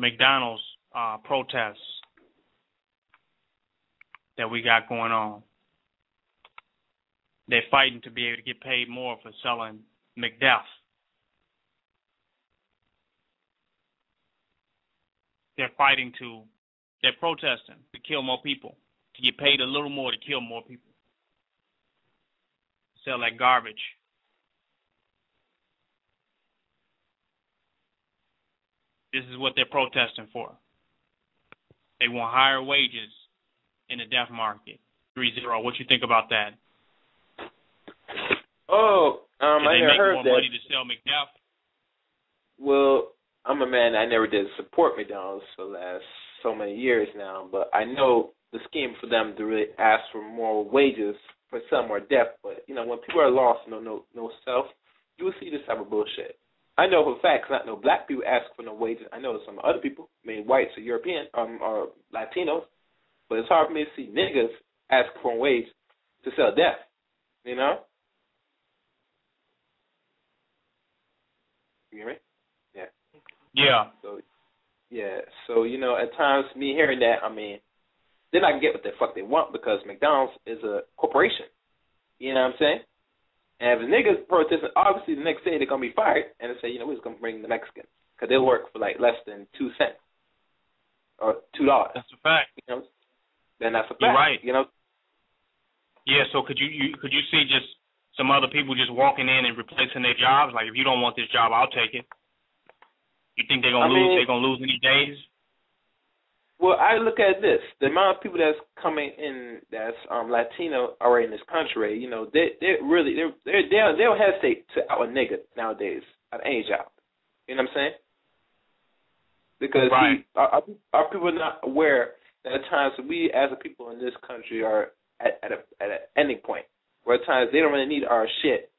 McDonald's protests that we got going on. They're fighting to be able to get paid more for selling McDuff. They're protesting to kill more people, to get paid a little more to kill more people. Sell that garbage. This is what they're protesting for. They want higher wages in the deaf market. 3-0. What you think about that? Oh, I never heard more that. Money to sell McDuff? Well, I'm a man. I never did support McDonald's for the last so many years now, but I know the scheme for them to really ask for more wages for some more deaf. But when people are lost and no self, you will see this type of bullshit. I know for a fact, 'cause I know black people ask for no wages. I know some other people, maybe whites or European or Latinos, but it's hard for me to see niggas ask for a wage to sell deaf. You hear me? Yeah. Yeah. So at times me hearing that, they're not gonna get what the fuck they want because McDonald's is a corporation. You know what I'm saying? And if the niggas protesting, obviously the next day they're going to be fired and they say, we're just going to bring the Mexicans because they'll work for like less than 2 cents or $2. That's a fact. Then that's a fact. You're right. Yeah, so could you see just some other people just walking in and replacing their jobs? Like, if you don't want this job, I'll take it. You think they're going to lose? They're going to lose any days? Well, I look at this: the amount of people that's coming in that's Latino already in this country. They don't hesitate to out a nigga nowadays at any job. You know what I'm saying? Because our people are not aware that at times we as a people in this country are at an ending point where at times they don't really need our shit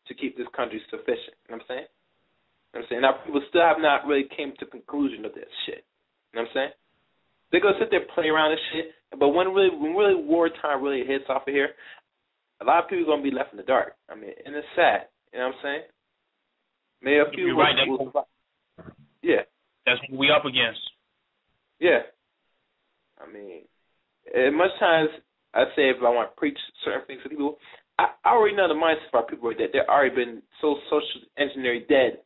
to keep this country sufficient. You know what I'm saying? Our people still have not really came to conclusion of this shit. You know what I'm saying? They're going to sit there and play around and shit, but when really wartime really hits off of here, a lot of people are going to be left in the dark. And it's sad. You know what I'm saying? Maybe a few will survive. Yeah. That's what we up against. Yeah. As much times I say if I want to preach certain things to people, I already know the mindset of our people that they've already been so social engineered dead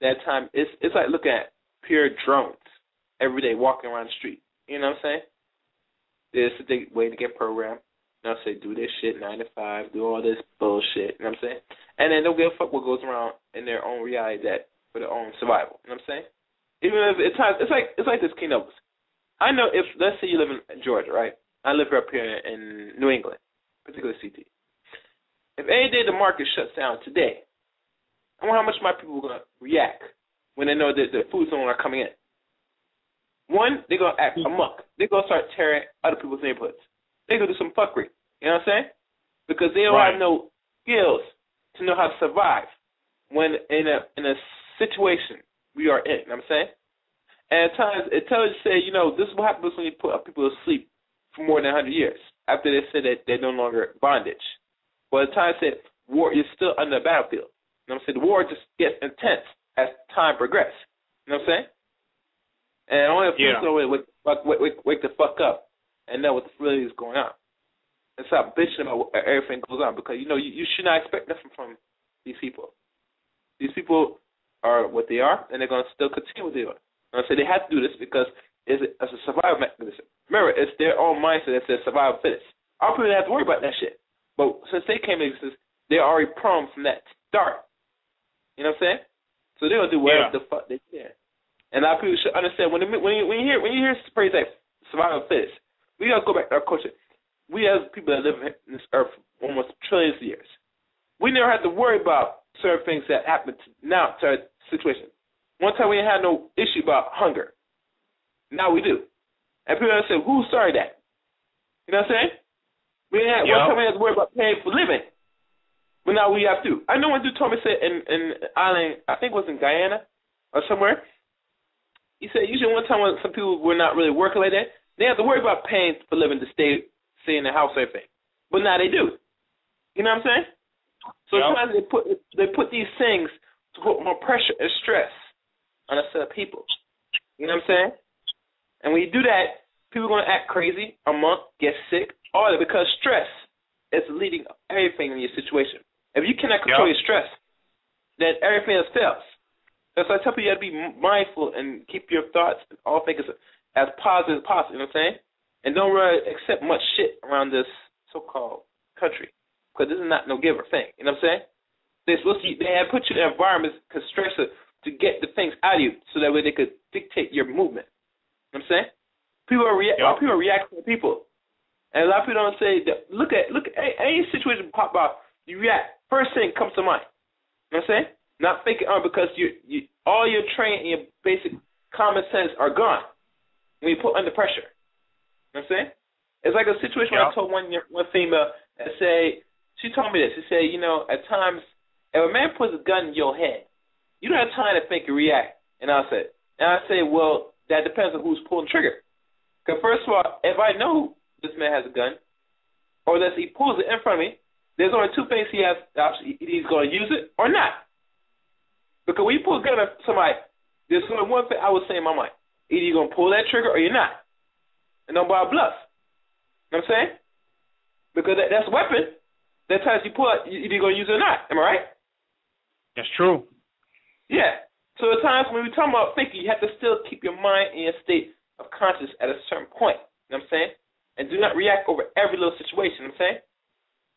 that time. It's like looking at pure drones every day walking around the street. You know what I'm saying? This is the way to get programmed. Say do this shit 9 to 5, do all this bullshit. You know what I'm saying? And then don't give a fuck what goes around in their own reality for their own survival. You know what I'm saying? Even if at times it's like this keynote. I know if let's say you live in Georgia, right? I live up here in New England, particularly CT. If any day the market shuts down today, I wonder how much my people are gonna react when they know that the food zones are coming in. One, they're going to act amok. They're going to start tearing other people's neighborhoods. They're going to do some fuckery. You know what I'm saying? Because they don't have no skills to know how to survive when in a situation we are in. You know what I'm saying? And at times, it tells you, this is what happens when you put people to sleep for more than 100 years after they say that they're no longer bondage. But at times, war is still under the battlefield. You know what I'm saying? The war just gets intense as time progresses. You know what I'm saying? And only a few wake the fuck up and know what really is going on. And stop bitching about everything goes on because, you should not expect nothing from these people. These people are what they are, and they're going to still continue what they are. And I say they have to do this because it's a survival mechanism. Remember, it's their own mindset that says survival fittest. Our people don't have to worry about that shit. But since they came into existence, they're already prone from that start. You know what I'm saying? So they're going to do whatever the fuck they can. And a lot of people should understand when you hear this phrase like survival fittest, we gotta go back to our culture. We as people that live in this earth for almost trillions of years, we never had to worry about certain things that happen now to our situation. One time we didn't have no issue about hunger. Now we do. And people say, who started that? You know what I'm saying? One time we had to worry about paying for living. But now we have to. I know one dude told me in island, I think it was in Guyana or somewhere. He said usually one time when some people were not really working like that, they have to worry about paying for living to stay in the house or everything. But now they do. You know what I'm saying? So sometimes they put these things to put more pressure and stress on a set of people. You know what I'm saying? And when you do that, people are going to act crazy, a monk, get sick, all that, because stress is leading everything in your situation. If you cannot control your stress, then everything else fails. That's why I tell people you have to be mindful and keep your thoughts and all things as positive as possible, you know what I'm saying? And don't really accept much shit around this so-called country, because this is not no giver thing, you know what I'm saying? They have put you in environments to stress it, to get the things out of you so that way they could dictate your movement. You know what I'm saying? People are reacting to people. And a lot of people don't say that, look at any situation pop up, you react. First thing comes to mind. You know what I'm saying? Not thinking because you all your training and your basic common sense are gone when you put under pressure. You know what I'm saying? It's like a situation where I told one female and she told me this. She said, at times if a man puts a gun in your head, you don't have time to think and react. And I say, well, that depends on who's pulling the trigger. Because first of all, if I know this man has a gun, or that he pulls it in front of me, there's only two things he has the option. Either he's going to use it or not. Because when you pull a gun at somebody, there's only one thing I would say in my mind. Either you're going to pull that trigger or you're not. And don't buy a bluff. You know what I'm saying? Because that's a weapon. That times you pull it, either you're going to use it or not. Am I right? That's true. Yeah. So at times when we talk about thinking, you have to still keep your mind in your state of conscious at a certain point. You know what I'm saying? And do not react over every little situation. You know what I'm saying?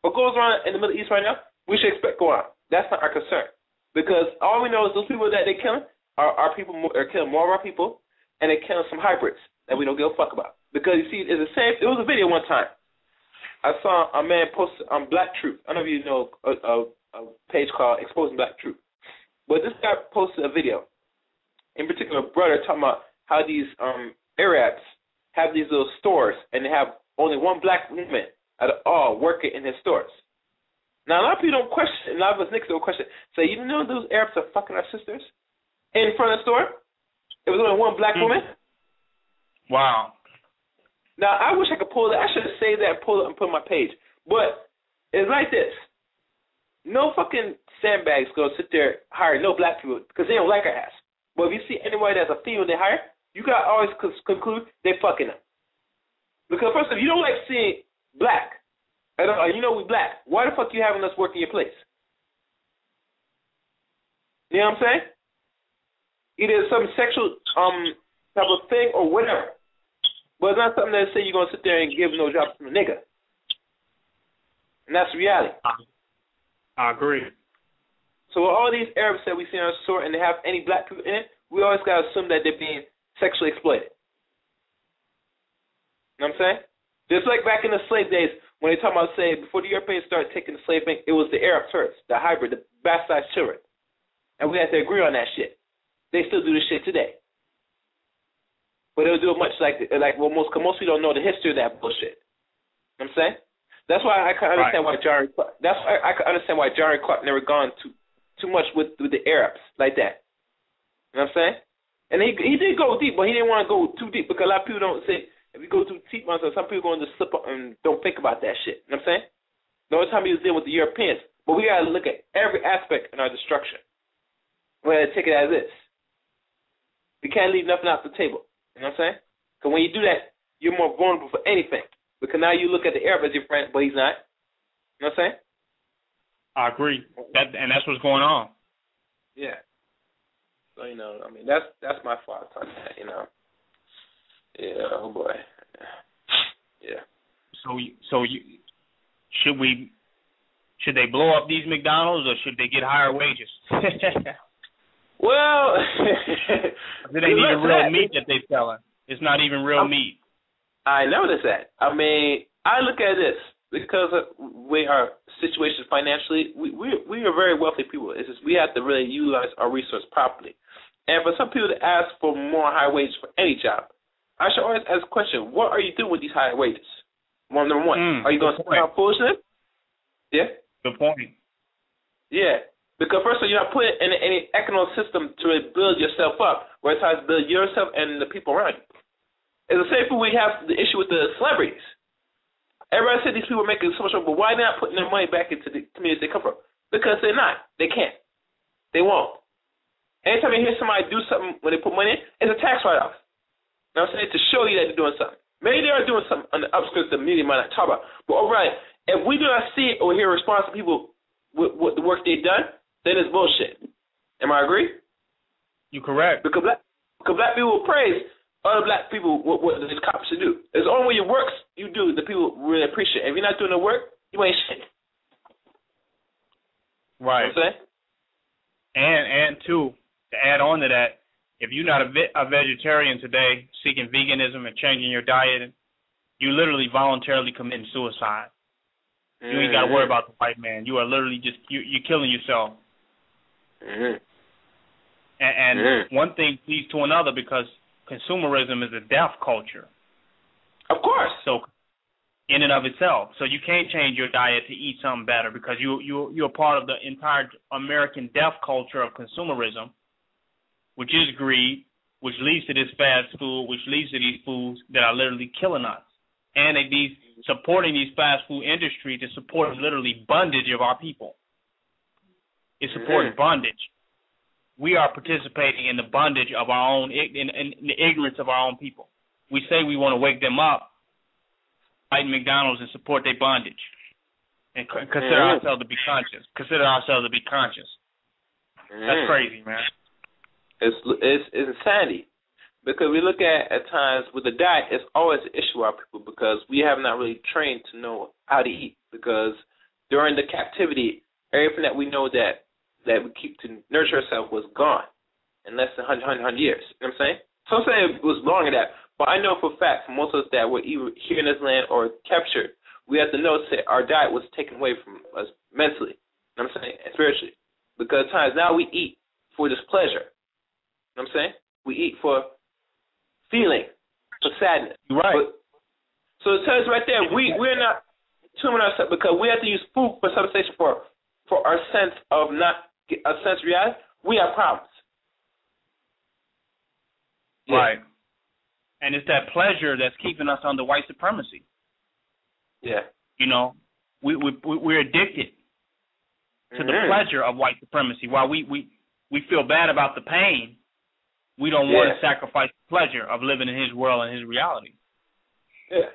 What goes on in the Middle East right now, we should expect go on. That's not our concern. Because all we know is those people that they're killing are people are killing more of our people, and they're killing some hybrids that we don't give a fuck about. Because you see, it's the same. There was a video one time. I saw a man post on Black Truth. I don't know if you know a page called Exposing Black Truth. But this guy posted a video. In particular, a brother talking about how these Arabs have these little stores, and they have only one black woman out of all working in his stores. Now, a lot of people don't question, a lot of us niggas don't question, say, you know those Arabs are fucking our sisters in front of the store? It was only one black woman? Wow. Now, I wish I could pull that. I should have saved that and pull it and put it on my page. But it's like this. No fucking sandbags go sit there hire no black people because they don't like our ass. But if you see anybody that's a female they hire, you got to always conclude they fucking them. Because first of all, you don't like seeing black. You know we black. Why the fuck you having us work in your place? You know what I'm saying? Either some sexual type of thing or whatever. But it's not something that say you're going to sit there and give no job to a nigga. And that's the reality. I agree. So with all these Arabs that we see on our store and they have any black people in it, we always got to assume that they're being sexually exploited. You know what I'm saying? Just like back in the slave days, when they talk about, say, before the Europeans started taking the slave thing, it was the Arab first, the hybrid, the bastard children. And we had to agree on that shit. They still do this shit today. But they'll do it much most people don't know the history of that bullshit. You know what I'm saying? That's why I can understand why John Clark never gone too much with the Arabs like that. You know what I'm saying? And he did go deep, but he didn't want to go too deep because a lot of people don't say, if you go too deep on something, some people are going to slip up and don't think about that shit. You know what I'm saying? The only time he was dealing with the Europeans. But we got to look at every aspect in our destruction. We got to take it as is. We can't leave nothing off the table. You know what I'm saying? Because when you do that, you're more vulnerable for anything. Because now you look at the Arab as your friend, but he's not. You know what I'm saying? I agree. And that's what's going on. Yeah. So, that's my thoughts on that, Yeah, oh boy. Yeah. Should they blow up these McDonald's or should they get higher wages? Well, they need the real meat that they're selling. It's not even real meat. I noticed that. I look at this because of we our situation financially. We are very wealthy people. It's just we have to really utilize our resource properly. And for some people to ask for more high wages for any job, I should always ask the question: what are you doing with these high wages? Number one, are you going to spend on foolishness? Yeah. Good point. Yeah. Because first of all, you're not putting in any economic system to build yourself up, where it's how to build yourself and the people around you. It's the same thing we have the issue with the celebrities. Everybody said these people are making so much money, but why not putting their money back into the communities they come from? Because they're not. They can't. They won't. Anytime you hear somebody do something when they put money in, it's a tax write-off. know what I'm saying, to show you that they're doing something. Maybe they are doing something on the upskirts the media might not talk about. But all right, if we do not see or hear response from people with the work they've done, then it's bullshit. Am I agree? You're correct. Because black people will praise other black people what these cops should do. It's only when your works you do that people really appreciate. If you're not doing the work, you ain't shit. Right. You know what I'm saying? And too, to add on to that, if you're not a vegetarian today, seeking veganism and changing your diet, you literally voluntarily committing suicide. You ain't got to worry about the white man. You are literally just you're killing yourself. And one thing leads to another because consumerism is a death culture. Of course. So, in and of itself, so you can't change your diet to eat something better because you're part of the entire American death culture of consumerism, which is greed, which leads to this fast food, which leads to these foods that are literally killing us. And these supporting these fast food industry to support literally bondage of our people. It supports bondage. We are participating in the bondage of our own, in the ignorance of our own people. We say we want to wake them up, fight McDonald's and support their bondage, and consider ourselves to be conscious. That's crazy, man. It's insanity. Because we look at times with the diet, it's always an issue with our people because we have not really trained to know how to eat. Because during the captivity, everything that we know that we keep to nurture ourselves was gone in less than 100 years. You know what I'm saying? So I'm saying it was longer than that. But I know for a fact, for most of us that were either here in this land or captured, we have to know that our diet was taken away from us mentally. You know what I'm saying? And spiritually. Because at times now we eat for this pleasure. You know what I'm saying? We eat for feeling, for sadness. Right. So it tells us right there, we're not tuning ourselves because we have to use food for substation for our sense of reality. We have problems. Yeah. Right. And it's that pleasure that's keeping us under white supremacy. Yeah. You know, we're addicted to the pleasure of white supremacy. While we feel bad about the pain, we don't want to sacrifice the pleasure of living in his world and his reality. Yeah.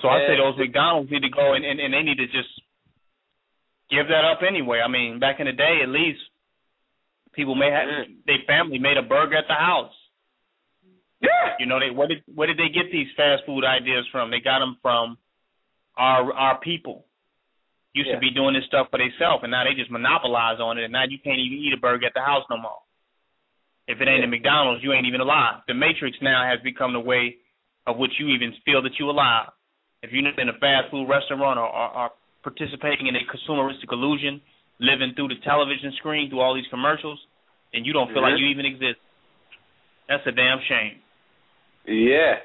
So I say those McDonald's need to go and they need to just give that up anyway. I mean, back in the day, at least people may have their family made a burger at the house. Yeah. You know, where did they get these fast food ideas from? They got them from our people. Used to be doing this stuff for themselves, and now they just monopolize on it, and now you can't even eat a burger at the house no more. If it ain't a McDonald's, you ain't even alive. The Matrix now has become the way of which you even feel that you're alive. If you're in a fast food restaurant or participating in a consumeristic illusion, living through the television screen, through all these commercials, then you don't feel like you even exist. That's a damn shame. Yeah.